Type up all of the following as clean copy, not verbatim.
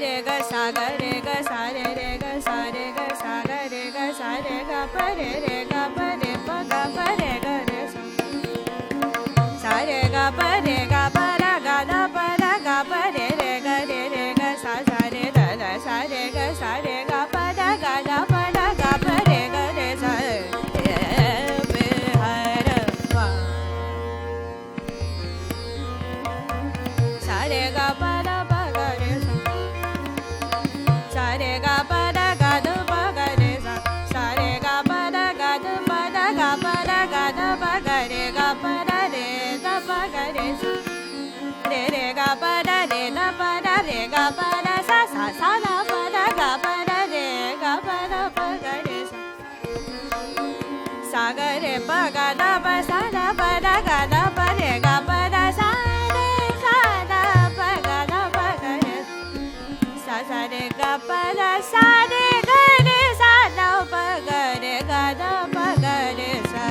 re ga sa ga re ga sa re re ga sa re ga sa ga re ga sa re ga pa re ga pa re ga re sa re ga pa ra ga da pa re ga sa re da sa re ga pa da ga da pa re ga re sa re ga pa da pa ga re sa re ga pa da ga da pa ga re sa re ga pa da ga da pa da ga pa da ga da pa ga re ga pa da pa ga re re ga pa da re ga pa da sa da pa da ga pa da re ga pa da pa ga re sa ga re pa ga da pa sa da pa da ga da pa re ga pa da sa da pa ga da pa ga re sa re ga pa da sa re ga re sa da pa ga re ga da pa ga re sa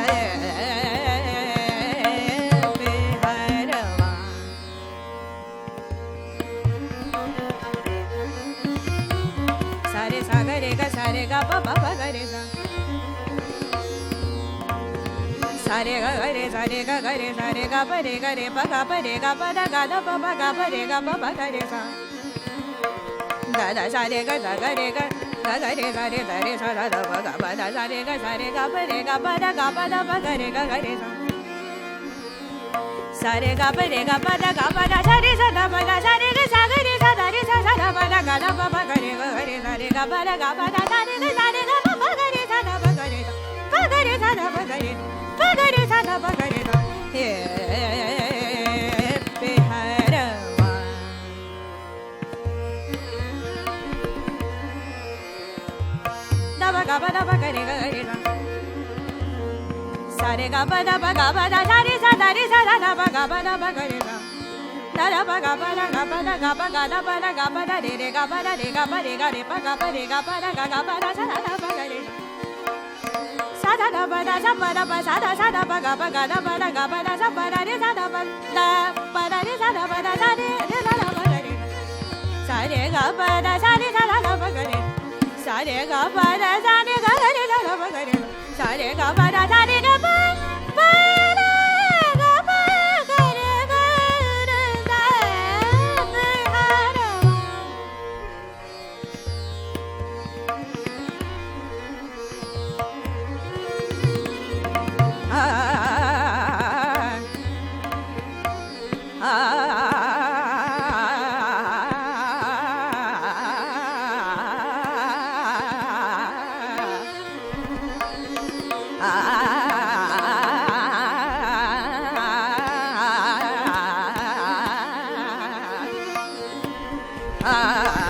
sa re ga pa pa ga re sa sa re ga re sa re ga pa re pa da ga da pa ga pa ga re sa da sa re ga ga re sa re sa da pa ga pa da sa re ga pa da ga pa ga re sa sa re ga pa da ga pa da sa re sa da pa ga sa re ga sa ga re sa da re sa da pa da ga da pa ga re sa re ga pa da sa re ga pa ga re sa da pa ga re pa ga re sa da pa ga re pa ga re sa da pa ga re he pe harwa da pa ga re sa re ga pa da sa re sa da pa ga re sa da da pa ga pa da ga pa da ga pa ga da pa da ga pa da re ga pa da re ga pa re pa ga pa da ga pa da sa da pa ga re sa da pa da sa pa da pa sa da pa ga da pa da ga pa da sa pa da re sa da pa re sa da pa da sa re sa da pa ga re sa re ga pa da sa re sa da pa ga re sa re ga pa da sa re ga re sa da pa ga re sa re ga pa da sa re ga pa ah